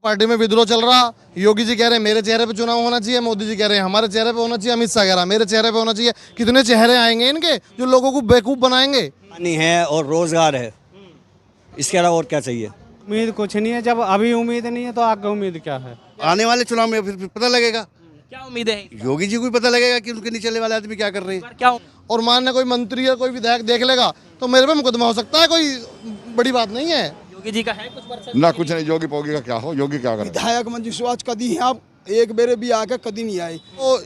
Party में विद्रोह चल रहा। योगी जी कह रहे हैं मेरे चेहरे पे चुनाव होना चाहिए, मोदी जी कह रहे हैं हमारे चेहरे पे होना चाहिए, अमित शाह कह रहा है मेरे चेहरे पे होना चाहिए। कितने चेहरे आएंगे इनके जो लोगों को बेवकूफ बनाएंगे। पानी है और रोजगार है, इसके अलावा और क्या चाहिए? उम्मीद कुछ नहीं है, जब अभी उम्मीद नहीं है तो आगे उम्मीद क्या है? आने वाले चुनाव में फिर पता लगेगा। क्या उम्मीद है? योगी जी को भी पता लगेगा कि उनके नीचे वाले आदमी क्या कर रहे हैं। क्या और मानने कोई मंत्री या कोई विधायक देख लेगा तो मेरे पे मुकदमा हो सकता है, कोई बड़ी बात नहीं है। योगी जी का है कुछ परसेंट? ना कुछ नहीं, योगी पोगी का क्या हो, योगी क्या करे? विधायक मंजू सुवाज कदी हैं आप, एक बेरे भी आके कदी नहीं आए। तो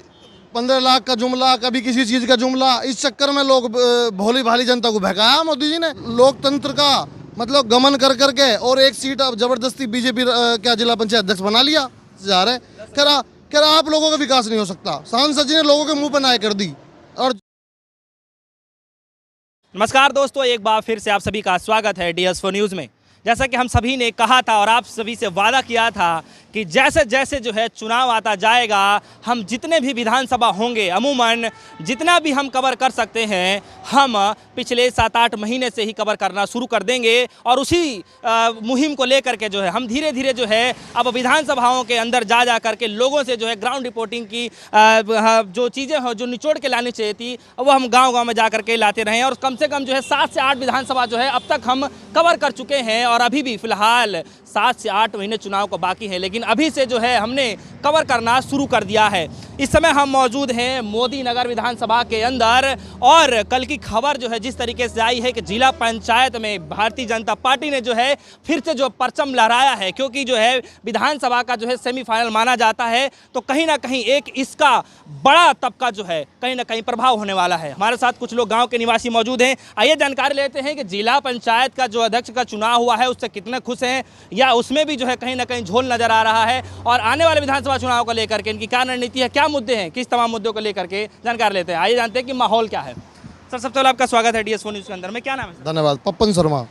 15 लाख का जुमला, कभी किसी चीज का जुमला, इस चक्कर में लोग भोली भाली जनता को बहकाया मोदी जी ने। लोकतंत्र का मतलब गमन कर करके और एक सीट अब जबरदस्ती बीजेपी क्या जिला पंचायत अध्यक्ष बना लिया जा रहे। कह रहा आप लोगों का विकास नहीं हो सकता। सांसद जी ने लोगों के मुंह पर नाय कर दी। और नमस्कार दोस्तों, एक बार फिर से आप सभी का स्वागत है DS4 न्यूज़ में। जैसा कि हम सभी ने कहा था और आप सभी से वादा किया था कि जैसे जैसे जो है चुनाव आता जाएगा, हम जितने भी विधानसभा होंगे, अमूमन जितना भी हम कवर कर सकते हैं, हम पिछले 7-8 महीने से ही कवर करना शुरू कर देंगे। और उसी मुहिम को लेकर के जो है हम धीरे धीरे जो है अब विधानसभाओं के अंदर जा करके लोगों से जो है ग्राउंड रिपोर्टिंग की जो चीज़ें हो, जो निचोड़ के लानी चाहिए थी, वो हम गाँव में जा करके लाते रहे। और कम से कम जो है 7 से 8 विधानसभा जो है अब तक हम कवर कर चुके हैं। और अभी भी फिलहाल 7 से 8 महीने चुनाव को बाकी है, लेकिन अभी से जो है हमने कवर करना शुरू कर दिया है। इस समय हम मौजूद हैं मोदी नगर विधानसभा के अंदर। और कल की खबर जो है जिस तरीके से आई है कि जिला पंचायत में भारतीय जनता पार्टी ने जो है फिर से जो परचम लहराया है, क्योंकि जो है विधानसभा का जो है सेमीफाइनल माना जाता है, तो कहीं ना कहीं एक इसका बड़ा तबका जो है कहीं ना कहीं प्रभाव होने वाला है। हमारे साथ कुछ लोग गाँव के निवासी मौजूद हैं। आइए जानकारी लेते हैं कि जिला पंचायत का जो अध्यक्ष का चुनाव हुआ है उससे कितने खुश हैं, या उसमें भी जो है कहीं ना कहीं झोल नजर आ रहा है। और आने वाले विधानसभा चुनाव को लेकर के इनकी क्या रणनीति है, क्या मुद्दे हैं, किस तमाम मुद्दों को लेकर के जानकारी लेते हैं। आइए जानते हैं कि माहौल क्या है। सर, सबसे पहले आपका स्वागत है DS4 न्यूज़ के अंदर में। क्या नाम है? धन्यवाद। पप्पन शर्मा।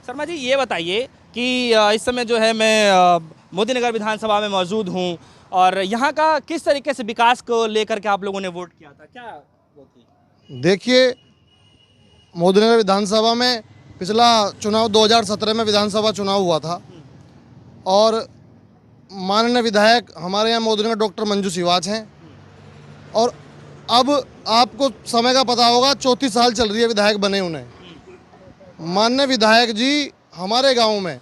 शर्मा जी, ये बताइए कि इस समय जो है मैं मोदी नगर विधानसभा में मौजूद हूँ, और यहाँ का किस तरीके से विकास को लेकर के आप लोगों ने वोट किया था, क्या वो थी? देखिए, मोदी नगर विधानसभा में पिछला चुनाव 2017 में विधानसभा चुनाव हुआ था, और माननीय विधायक हमारे यहाँ मोदी नगर डॉक्टर मंजू सिवाच हैं। और अब आपको समय का पता होगा, 34 साल चल रही है विधायक बने उन्हें। माननीय विधायक जी हमारे गांव में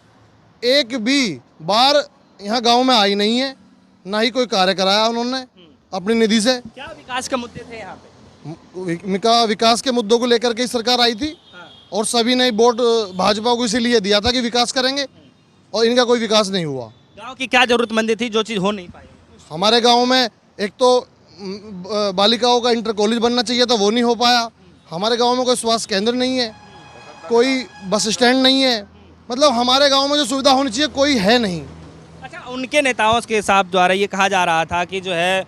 एक भी बार यहाँ गांव में आई नहीं है, ना ही कोई कार्य कराया उन्होंने अपनी निधि से। क्या विकास के मुद्दे थे यहाँ पे? विकास के मुद्दों को लेकर के सरकार आई थी, और सभी ने वोट भाजपा को इसीलिए दिया था कि विकास करेंगे, और इनका कोई विकास नहीं हुआ। गांव की क्या जरूरतमंदी थी जो चीज़ हो नहीं पाई? हमारे गांव में एक तो बालिकाओं का इंटर कॉलेज बनना चाहिए था, वो नहीं हो पाया। हमारे गांव में कोई स्वास्थ्य केंद्र नहीं है, कोई बस स्टैंड नहीं है। मतलब हमारे गांव में जो सुविधा होनी चाहिए कोई है नहीं। अच्छा, उनके नेताओं के साथ द्वारा ये कहा जा रहा था कि जो है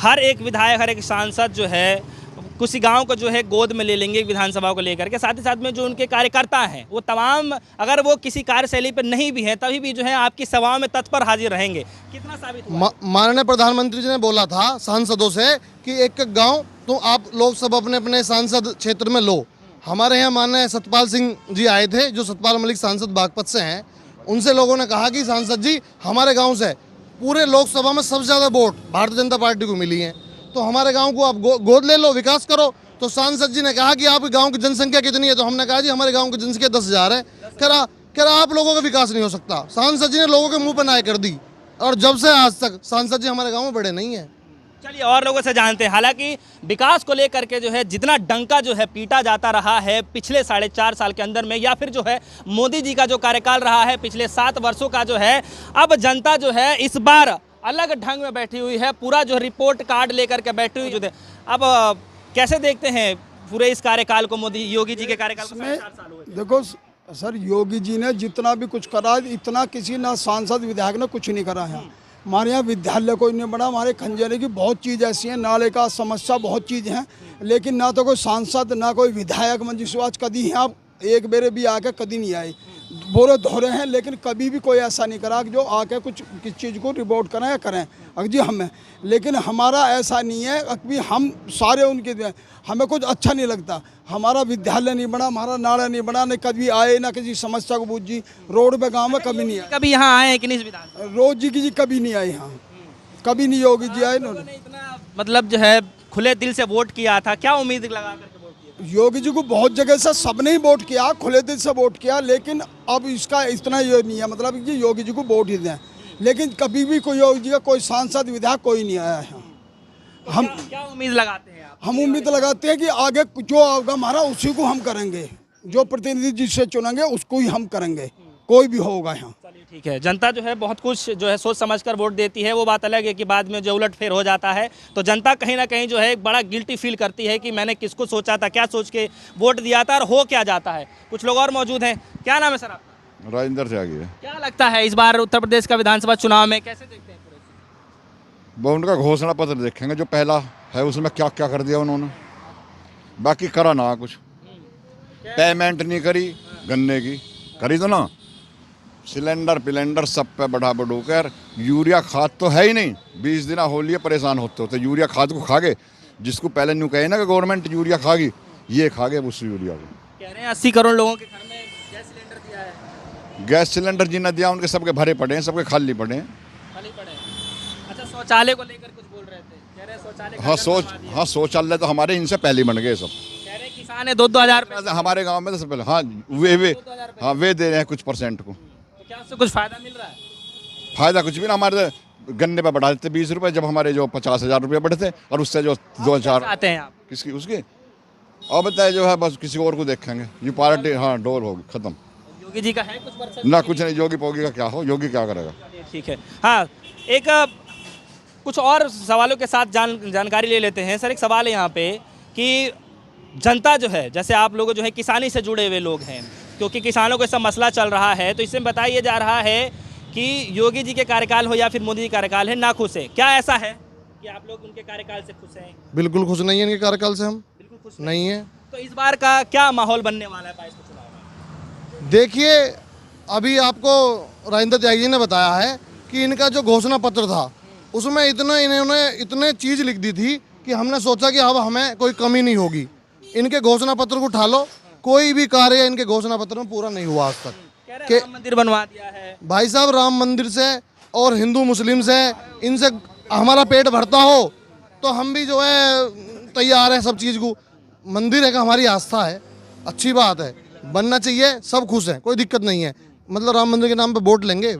हर एक विधायक, हर एक सांसद जो है किसी गांव को जो है गोद में ले लेंगे विधानसभा को लेकर के। साथ ही साथ में जो उनके कार्यकर्ता हैं वो तमाम, अगर वो किसी कार्यशैली पर नहीं भी हैं तभी भी जो है आपकी सभाओं में तत्पर हाजिर रहेंगे। कितना साबित हुआ? माननीय प्रधानमंत्री जी ने बोला था सांसदों से कि एक गांव तो आप लोग सब अपने अपने सांसद क्षेत्र में लो। हमारे यहाँ माननीय सतपाल सिंह जी आए थे, जो सतपाल मलिक सांसद बागपत से हैं। उनसे लोगों ने कहा कि सांसद जी, हमारे गाँव से पूरे लोकसभा में सबसे ज़्यादा वोट भारतीय जनता पार्टी को मिली है, तो हमारे गांव को आप गोद ले लो, विकास करो। तो सांसद जी ने कहा कि आप गांव की जनसंख्या कितनी है, तो हमने कहा जी हमारे गांव की जनसंख्या 10,000 है। कह रहा आप लोगों का विकास नहीं हो सकता। सांसद जी ने लोगों के मुंह पर नाय कर दी, और जब से आज तक सांसद जी हमारे गांव में बड़े नहीं हैं। चलिए और लोगों से जानते हैं। हालांकि विकास को लेकर के जो है जितना डंका जो है पीटा जाता रहा है पिछले 4.5 साल के अंदर में, या फिर जो है मोदी जी का जो कार्यकाल रहा है पिछले 7 वर्षों का जो है, अब जनता जो है इस बार अलग ढंग में बैठी हुई है। पूरा जो रिपोर्ट कार्ड लेकर के बैठी हुई जो थे। अब कैसे देखते हैं पूरे इस कार्यकाल को, मोदी योगी जी के कार्यकाल को? 4 साल हुए। देखो सर, योगी जी ने जितना भी कुछ करा, इतना किसी ना सांसद विधायक ने कुछ नहीं करा है। हमारे यहाँ विद्यालय कोई नहीं बना, हमारे खंजरे की बहुत चीज़ ऐसी हैं, नाले का समस्या बहुत चीज़ हैं, लेकिन ना तो कोई सांसद ना कोई विधायक मंजू सुवाज कदी हैं आप, एक बेरे भी आके कदी नहीं आए। बोरे धोरे हैं, लेकिन कभी भी कोई ऐसा नहीं करा कि जो आके कुछ किस चीज़ को रिपोर्ट करें या करें। अगर जी हमें, लेकिन हमारा ऐसा नहीं है, अभी हम सारे उनके हमें कुछ अच्छा नहीं लगता। हमारा विद्यालय नहीं बना, हमारा नाला नहीं बना, न कभी आए ना किसी समस्या को बूझी, रोड पे गाँव में कभी नहीं आए। कभी यहाँ आए हैं कि नहीं इस विधान रोज जी कभी नहीं आए यहाँ, कभी नहीं योगी जी आए इन्होंने। इतना मतलब जो है खुले दिल से वोट किया था, क्या उम्मीद लगा करके वोट किया? योगी जी को बहुत जगह से सबने ही वोट किया, खुले दिल से वोट किया, लेकिन अब इसका इतना ये नहीं है, मतलब कि योगी जी को वोट ही दें, लेकिन कभी भी कोई योगी जी का कोई सांसद विधायक कोई नहीं आया है। हम क्या उम्मीद लगाते हैं आप? हम उम्मीद लगाते हैं कि आगे जो होगा हमारा उसी को हम करेंगे, जो प्रतिनिधि जिससे चुनेंगे उसको ही हम करेंगे, कोई भी होगा यहाँ। चलिए ठीक है, जनता जो है बहुत कुछ जो है सोच समझकर वोट देती है, वो बात अलग है कि बाद में जो उलट फेर हो जाता है तो जनता कहीं ना कहीं जो है एक बड़ा गिल्टी फील करती है कि मैंने किसको सोचा था, क्या सोच के वोट दिया था और हो क्या जाता है। कुछ लोग और मौजूद हैं। क्या नाम है सर आपका? राजेंद्र त्यागी है। क्या लगता है इस बार उत्तर प्रदेश का विधानसभा चुनाव में कैसे देखते हैं पूरे? वो उनका घोषणा पत्र देखेंगे जो पहला है, उसमें क्या क्या कर दिया उन्होंने, बाकी करा ना कुछ। पेमेंट नहीं करी गन्ने की, करी तो ना सिलेंडर पिलेंडर सब पे बढ़ा बढ़ो कर। यूरिया खाद तो है ही नहीं, 20 दिन हो लिए परेशान होते होते। यूरिया खाद को खा गए, जिसको पहले न्यू कहे ना कि गवर्नमेंट यूरिया खागी, ये खा गए उस यूरिया को। कह रहे हैं 80 करोड़ लोगों के घर में गैस सिलेंडर दिया है। गैस सिलेंडर जिन्हें दिया उनके सबके भरे पड़े हैं, सबके खाली पड़े हैं। खाली पड़े हैं। अच्छा, शौचालय को लेकर कुछ बोल रहे थे, कह रहे हैं शौचालय। हाँ शौचालय तो हमारे इनसे पहले बन गए सब। कह रहे हैं किसान है 2-2 हज़ार रुपये। हमारे गांव में तो सबसे पहले हाँ वे दे रहे हैं कुछ परसेंट को। तो क्या उससे कुछ फायदा मिल रहा है? फायदा कुछ भी ना, हमारे गन्ने पे बढ़ा देते 20 रुपए, जब हमारे जो 50,000 रुपये बढ़े थे, और उससे जो 2-4 आते हैं आप किसकी उसकी और बताए जो है, बस किसी और को देखेंगे। ये पार्टी हाँ डोर होगी खत्म। योगी जी का है कुछ परसेंट? ना कुछ नहीं, योगी पोगी का क्या हो, योगी क्या करेगा। ठीक है, हाँ एक कुछ और सवालों के साथ जानकारी ले लेते हैं। सर एक सवाल है यहाँ पे कि जनता जो है, जैसे आप लोग जो है किसानी से जुड़े हुए लोग हैं, क्योंकि किसानों को सब मसला चल रहा है, तो इसमें बताया जा रहा है कि योगी जी के कार्यकाल हो या फिर मोदी जी कार्यकाल है, ना खुश है। क्या ऐसा है कि आप लोग उनके कार्यकाल से खुश हैं? बिल्कुल खुश नहीं है इनके कार्यकाल से, हम बिल्कुल खुश नहीं है। तो इस बार का क्या माहौल बनने वाला है 22 के चुनाव में? देखिए, अभी आपको राजेंद्र त्यागी जी ने बताया है कि इनका जो घोषणा पत्र था उसमें इन्होंने इतने चीज़ लिख दी थी कि हमने सोचा कि अब हमें कोई कमी नहीं होगी। इनके घोषणा पत्र को उठा लो, कोई भी कार्य इनके घोषणा पत्र में पूरा नहीं हुआ आज तक। कि राम मंदिर बनवा दिया है भाई साहब, राम मंदिर से और हिंदू मुस्लिम से इनसे हमारा पेट भरता हो तो हम भी जो है तैयार है सब चीज़ को। मंदिर है कि हमारी आस्था है, अच्छी बात है, बनना चाहिए, सब खुश हैं, कोई दिक्कत नहीं है। मतलब राम मंदिर के नाम पे वोट लेंगे।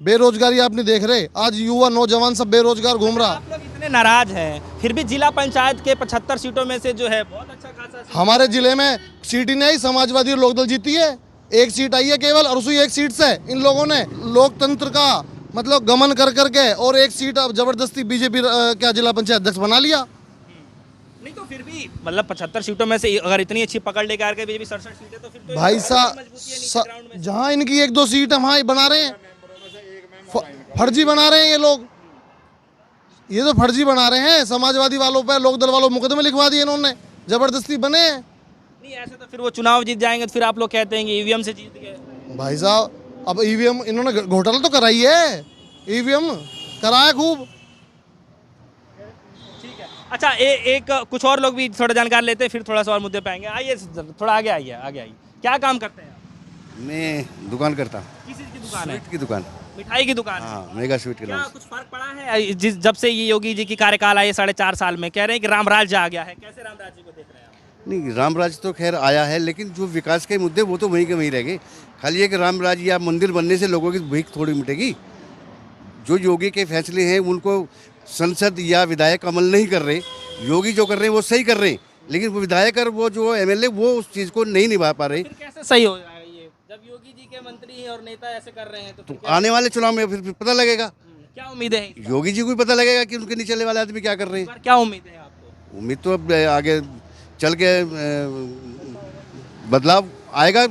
बेरोजगारी आप नहीं देख रहे, आज युवा नौजवान सब बेरोजगार घूम रहा। आप लोग इतने नाराज हैं, फिर भी जिला पंचायत के 75 सीटों में से जो है बहुत अच्छा खासा हमारे जिले में सीट ही नहीं आई, समाजवादी और लोकदल जीती है। एक सीट आई है केवल, और उसी एक सीट से इन लोगों ने लोकतंत्र का मतलब गमन कर करके और एक सीट अब जबरदस्ती बीजेपी क्या जिला पंचायत अध्यक्ष बना लिया। नहीं तो फिर भी मतलब 75 सीटों में से अगर इतनी अच्छी पकड़ लेकर के बीजेपी 67 सीटें, तो फिर तो भाई साहब, जहाँ इनकी 1-2 सीट है वहाँ ही बना रहे हैं, फर्जी बना रहे हैं ये लोग। ये तो फर्जी बना रहे हैं, समाजवादी वालों पर, लोकदल वालों मुकदमे लिखवा दिए इन्होंने, जबरदस्ती बने हैं। नहीं ऐसे तो फिर वो चुनाव जीत जाएंगे तो फिर आप लोग कहते हैं कि ईवीएम से जीत गए। भाई साहब, अब ईवीएम इन्होंने घोटाला तो कराई है, ईवीएम कराया खूब। ठीक है, अच्छा एक कुछ और लोग भी थोड़ा जानकार लेते हैं, फिर थोड़ा सा और मुद्दे पे आएंगे। आइए थोड़ा आगे आइए। क्या काम करते हैं आप? मैं दुकान करता हूँ, किस चीज़ की दुकान है? स्वीट की दुकान। मिठाई की दुकान है। हाँ, मेगा स्वीट के क्या नाम कुछ फर्क पड़ा है जब से ये योगी जी की कार्यकाल आए 4.5 साल में? कह रहे हैं कि रामराज आ गया है, कैसे रामराज जी को देख रहे हैं आप? से। नहीं, रामराज तो खैर आया है, लेकिन जो विकास के मुद्दे वो तो वहीं के वहीं रह गए। खाली ये कि रामराज या मंदिर बनने से लोगों की भीख थोड़ी मिटेगी। जो योगी के फैसले हैं उनको संसद या विधायक अमल नहीं कर रहे। योगी जो कर रहे हैं वो सही कर रहे हैं, लेकिन वो विधायक और वो जो एमएलए वो उस चीज़ को नहीं निभा पा रहे। फिर कैसे सही हो जाएगा ये, जब योगी जी के मंत्री और नेता ऐसे कर रहे हैं? तो फिर आने वाले चुनाव में फिर पता लगेगा। क्या उम्मीद है? इस योगी जी को भी पता लगेगा कि उनके नीचे वाले आदमी क्या कर रहे हैं। बार क्या उम्मीद है आपको? उम्मीद तो अब आगे चल के बदलाव आएगा,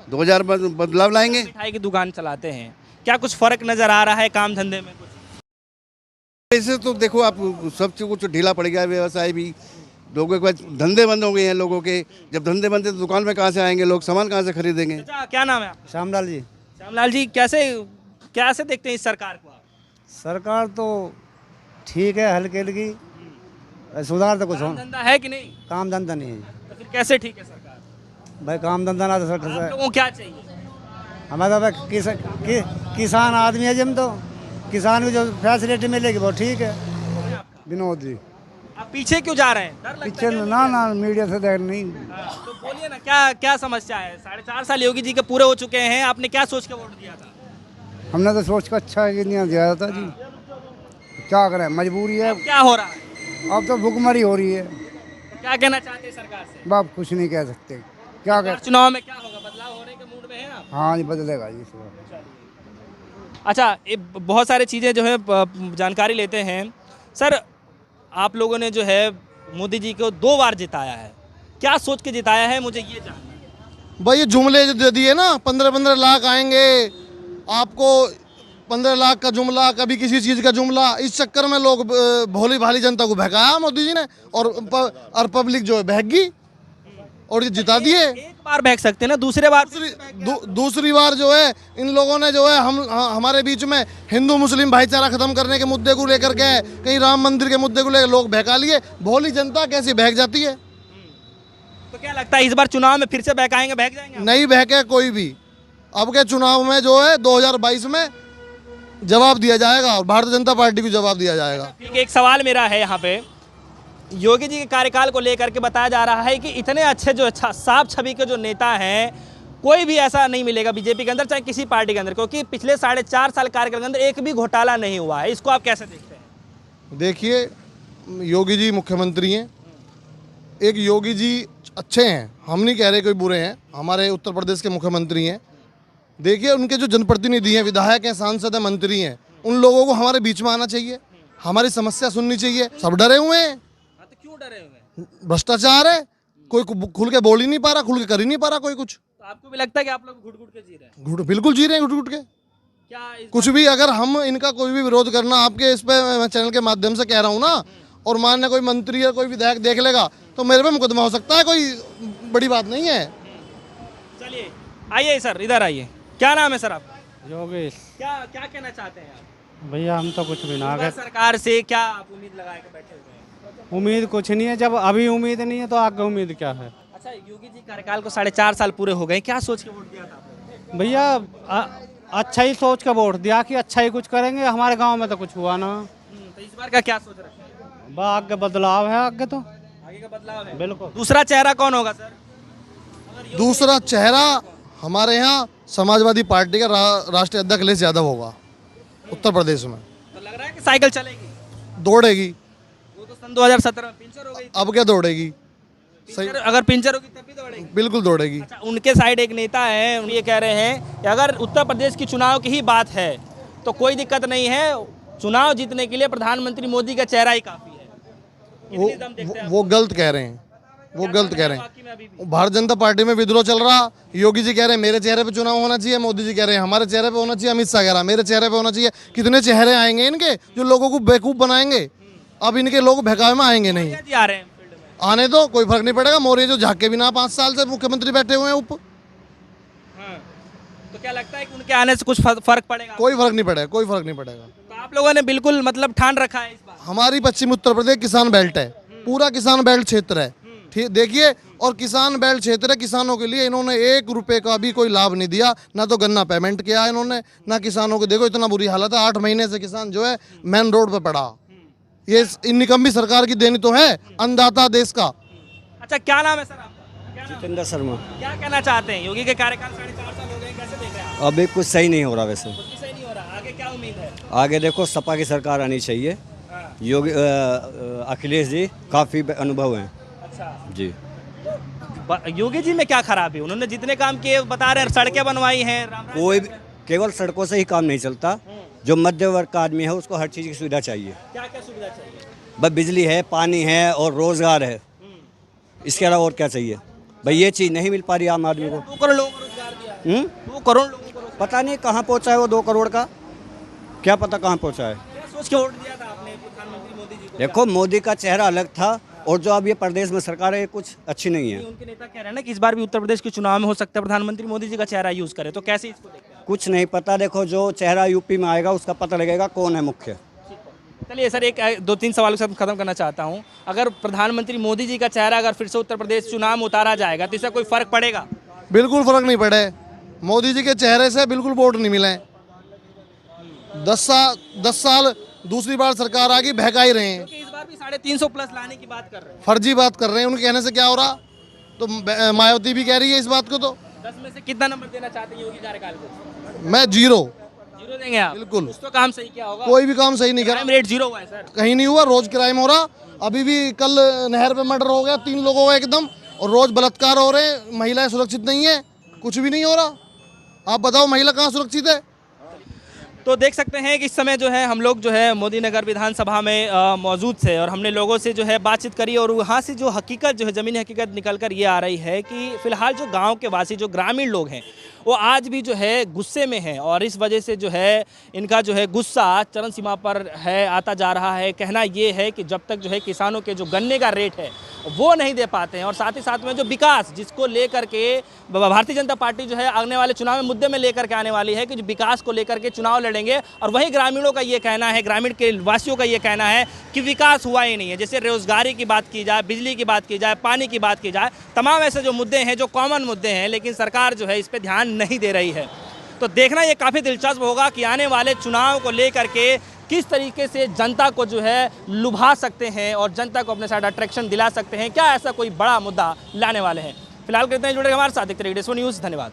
2000 बदलाव लाएंगे। मिठाई की दुकान चलाते हैं, क्या कुछ फर्क नजर आ रहा है काम धंधे में? कुछ ऐसे तो देखो आप, सब कुछ ढीला पड़ गया, व्यवसाय भी लोगों के पास धंधे बंद हो गए हैं लोगों के। जब धंधे बंद है तो दुकान में कहाँ से आएंगे लोग, सामान कहाँ से खरीदेंगे? अच्छा, क्या नाम है आपका? श्यामलाल जी। श्यामलाल जी, कैसे देखते हैं इस सरकार को आप? सरकार तो ठीक है, हल्की हल्की, सुधार तो कुछ हो, काम धंधा है कि नहीं? काम धंधा नहीं है तो फिर कैसे ठीक है सरकार? भाई, काम धंधा ना तो आप लोगों को क्या चाहिए? हमारा तो किसान आदमी है जी, हम तो किसान को जो फैसिलिटी मिलेगी वो ठीक है। विनोद जी। आप पीछे क्यों जा रहे हैं? डर लगता पीछे है क्या? ना मीडिया से देख नहीं। तो बोलिए ना, क्या समस्या है? 4.5 साल योगी जी के पूरे हो चुके हैं, आपने क्या सोच के वोट दिया था? हमने तो सोच का अच्छा नहीं दिया था जी, क्या करें, मजबूरी है। अब क्या हो रहा है? अब तो भुखमरी हो रही है। तो क्या कहना चाहते हैं सरकार से? बाप कुछ नहीं कह सकते, क्या कह। चुनाव में क्या होगा? बदलाव होने के मूड में हैं आप? हाँ जी, बदलेगा जी। अच्छा, ये बहुत सारी चीज़ें जो है जानकारी लेते हैं। सर, आप लोगों ने जो है मोदी जी को 2 बार जिताया है, क्या सोच के जिताया है, मुझे ये जानना है। भाई ये जुमले जो दे दिए ना, 15-15 लाख आएंगे आपको, 15 लाख का जुमला, कभी किसी चीज़ का जुमला, इस चक्कर में लोग भोली भाली जनता को बहकाया मोदी जी ने, और पब्लिक जो है बहक गई और ये जिता दिए। एक बार बहक सकते हैं ना, दूसरे बार दूसरी बार जो है इन लोगों ने जो है हमारे बीच में हिंदू मुस्लिम भाईचारा खत्म करने के मुद्दे को लेकर के, कहीं राम मंदिर के मुद्दे को लेकर लोग बहका लिए। भोली जनता कैसी बहक जाती है? तो क्या लगता है इस बार चुनाव में फिर से बहकाएंगे, बहक जाएंगे? नहीं बहके कोई भी। अब के चुनाव में जो है 2022 में जवाब दिया जाएगा और भारतीय जनता पार्टी को जवाब दिया जाएगा। ठीक है, एक सवाल मेरा है यहाँ पे, योगी जी के कार्यकाल को लेकर के बताया जा रहा है कि इतने अच्छे जो साफ छवि के जो नेता हैं, कोई भी ऐसा नहीं मिलेगा बीजेपी के अंदर, चाहे किसी पार्टी के अंदर, क्योंकि पिछले 4.5 साल कार्यकाल के अंदर एक भी घोटाला नहीं हुआ है। इसको आप कैसे देखते हैं? देखिए, योगी जी मुख्यमंत्री हैं, एक योगी जी अच्छे हैं, हम नहीं कह रहे कोई बुरे हैं, हमारे उत्तर प्रदेश के मुख्यमंत्री हैं। देखिए, उनके जो जनप्रतिनिधि हैं, विधायक हैं, सांसद हैं, मंत्री हैं, उन लोगों को हमारे बीच में आना चाहिए, हमारी समस्या सुननी चाहिए। सब डरे हुए हैं। तो क्यों डरे हुए हैं? भ्रष्टाचार है, कोई खुल के बोल ही नहीं पा रहा, खुल के कर ही नहीं पा रहा कोई कुछ। तो आपको भी लगता है कि आप लोग घुट-घुट के जी रहे हैं? बिल्कुल जी रहे हैं, घुट के। क्या कुछ भी अगर हम इनका कोई भी विरोध करना, आपके इस पे मैं चैनल के माध्यम से कह रहा हूँ ना, और मानने कोई मंत्री या कोई विधायक देख लेगा तो मेरे पे मुकदमा हो सकता है, कोई बड़ी बात नहीं है। चलिए, आइए सर, इधर आइए। क्या नाम है सर आपका? योगेश। क्या कहना चाहते हैं आप? भैया हम तो कुछ भी ना इस बार कर, सरकार से क्या आप उम्मीद लगा के बैठे हुए हैं? उम्मीद कुछ नहीं है। जब अभी उम्मीद नहीं है तो आगे उम्मीद क्या है? अच्छा, योगी जी कार्यकाल को 4.5 साल पूरे हो गए, क्या सोच के वोट दिया था आपने? भैया अच्छा ही सोच कर वोट दिया कि अच्छा ही कुछ करेंगे। हमारे गांव में तो कुछ हुआ ना। तो इस बार का क्या सोच रहे हैं? आगे बदलाव है, आगे तो आगे का बदलाव है। बिल्कुल। दूसरा चेहरा कौन होगा सर? दूसरा चेहरा हमारे यहाँ समाजवादी पार्टी का राष्ट्रीय अध्यक्ष अखिलेश यादव होगा उत्तर प्रदेश में। तो लग रहा है कि साइकिल चलेगी, दौड़ेगी। वो तो सन 2017 में पिंचर हो गई। अब क्या दौड़ेगी? सही, अगर पिंचर होगी तब भी दौड़ेगी। बिल्कुल दौड़ेगी। अच्छा, उनके साइड एक नेता है, ये कह रहे हैं कि अगर उत्तर प्रदेश की चुनाव की ही बात है तो कोई दिक्कत नहीं है, चुनाव जीतने के लिए प्रधानमंत्री मोदी का चेहरा ही काफी है। इतनी दम देखते हैं वो गलत कह रहे हैं, वो गलत कह रहे बाकी में अभी भी। हैं। भारतीय जनता पार्टी में विद्रोह चल रहा, योगी जी कह रहे हैं मेरे चेहरे पे चुनाव होना चाहिए, मोदी जी कह रहे हैं हमारे चेहरे पे होना चाहिए, अमित शाह कह रहा है मेरे चेहरे पे होना चाहिए। कितने चेहरे आएंगे इनके जो लोगों को बेवकूफ बनाएंगे? अब इनके लोग बहकावे में आएंगे नहीं। जी आ रहे हैं फील्ड में। आने दो, कोई फर्क नहीं पड़ेगा। मौर्य जो झाके भी ना 5 साल से मुख्यमंत्री बैठे हुए हैं हाँ। तो क्या लगता है कि उनके आने से कुछ फर्क पड़ेगा? कोई फर्क नहीं पड़ेगा, कोई फर्क नहीं पड़ेगा। तो आप लोगों ने बिल्कुल मतलब ठान रखा है इस बार? हमारी पश्चिम उत्तर प्रदेश किसान बेल्ट है, पूरा किसान बेल्ट क्षेत्र है, ठीक देखिए। और किसान बेल्ट क्षेत्र है, किसानों के लिए इन्होंने 1 रुपए का भी कोई लाभ नहीं दिया, ना तो गन्ना पेमेंट किया इन्होंने, ना किसानों को। देखो इतना बुरी हालत है, 8 महीने से किसान जो है मेन रोड पे पड़ा। ये इन निकम्मी सरकार की देनी तो है, अन्नदाता देश का। अच्छा, क्या नाम है सर आपका? क्या नाम? जितेंद्र शर्मा। क्या कहना चाहते हैं? योगी के कार्यकाल 4.5 साल हो गए, कैसे देख रहे हैं आप? अभी कुछ सही नहीं हो रहा वैसे। कुछ भी सही नहीं हो रहा, आगे क्या उम्मीद है? आगे देखो, सपा की सरकार आनी चाहिए। योगी अखिलेश जी काफ़ी अनुभव हैं अच्छा, जी। योगी जी में क्या खराबी? उन्होंने जितने काम किए बता रहे हैं, सड़कें बनवाई हैं, कोई भी केवल सड़कों से ही काम नहीं चलता। जो मध्य वर्ग का आदमी है उसको हर चीज़ की सुविधा चाहिए। क्या क्या सुविधा चाहिए? बस बिजली है, पानी है और रोज़गार है, इसके अलावा और क्या चाहिए भाई? ये चीज़ नहीं मिल पा रही आम आदमी को। 2 करोड़ लोगों को रोजगार दिया है। 2 करोड़ लोगों को रोजगार। पता नहीं कहाँ पहुँचा है वो 2 करोड़ का, क्या पता कहाँ पहुँचा है। क्या सोच के वोट दिया था आपने प्रधानमंत्री मोदी जी को? देखो, मोदी का चेहरा अलग था, और जो अब ये प्रदेश में सरकार है ये कुछ अच्छी नहीं है। उनके नेता कह रहे हैं ना कि इस बार भी उत्तर प्रदेश के चुनाव में हो सकता है प्रधानमंत्री मोदी जी का चेहरा यूज करे, तो कैसे इसको देखते हैं? कुछ नहीं पता, देखो जो चेहरा यूपी में आएगा उसका पता लगेगा कौन है मुख्य। चलिए सर, एक 2-3 सवालों के साथ खत्म करना चाहता हूँ। अगर प्रधानमंत्री मोदी जी का चेहरा अगर फिर से उत्तर प्रदेश चुनाव में उतारा जाएगा तो इससे कोई फर्क पड़ेगा? बिल्कुल फर्क नहीं पड़े। मोदी जी के चेहरे से बिल्कुल वोट नहीं मिले। 10 साल दूसरी बार सरकार आ गई, बहका ही रहे हैं। क्योंकि इस बार भी 350 प्लस लाने की बात कर रहे हैं। फर्जी बात कर रहे हैं, उनके कहने से क्या हो रहा। तो मायावती भी कह रही है इस बात को। तो 10 में से कितना नंबर देना चाहते हैं योगी कार्यकाल को? मैं 0 देंगे आप? बिल्कुल। कुछ तो काम सही क्या होगा? कोई भी काम सही नहीं करा। क्राइम रेट 0 हुआ है सर। कहीं नहीं हुआ, रोज क्राइम हो रहा। अभी भी कल नहर पे मर्डर हो गया 3 लोगों का एकदम, और रोज बलात्कार हो रहे हैं। महिलाएं सुरक्षित नहीं है, कुछ भी नहीं हो रहा। आप बताओ महिला कहाँ सुरक्षित है? तो देख सकते हैं कि इस समय जो है हम लोग जो है मोदी नगर विधानसभा में मौजूद थे और हमने लोगों से जो है बातचीत करी, और वहाँ से जो हकीकत जो है ज़मीनी हकीकत निकल कर ये आ रही है कि फ़िलहाल जो गांव के वासी जो ग्रामीण लोग हैं वो आज भी जो है गुस्से में हैं, और इस वजह से जो है इनका जो है गुस्सा चरम सीमा पर है, आता जा रहा है। कहना ये है कि जब तक जो है किसानों के जो गन्ने का रेट है वो नहीं दे पाते हैं, और साथ ही साथ में जो विकास जिसको लेकर के भारतीय जनता पार्टी जो है आने वाले चुनाव में मुद्दे में लेकर के आने वाली है कि जो विकास को लेकर के चुनाव लड़ेंगे, और वहीं ग्रामीणों का ये कहना है, ग्रामीण के वासियों का ये कहना है कि विकास हुआ ही नहीं है। जैसे रोजगारी की बात की जाए, बिजली की बात की जाए, पानी की बात की जाए, तमाम ऐसे जो मुद्दे हैं जो कॉमन मुद्दे हैं, लेकिन सरकार जो है इस पर ध्यान नहीं दे रही है। तो देखना ये काफ़ी दिलचस्प होगा कि आने वाले चुनाव को लेकर के किस तरीके से जनता को जो है लुभा सकते हैं और जनता को अपने साथ अट्रैक्शन दिला सकते हैं। क्या ऐसा कोई बड़ा मुद्दा लाने वाले हैं? फिलहाल कहते हैं जुड़े हमारे साथ, देखते रहिए DSO न्यूज़। धन्यवाद।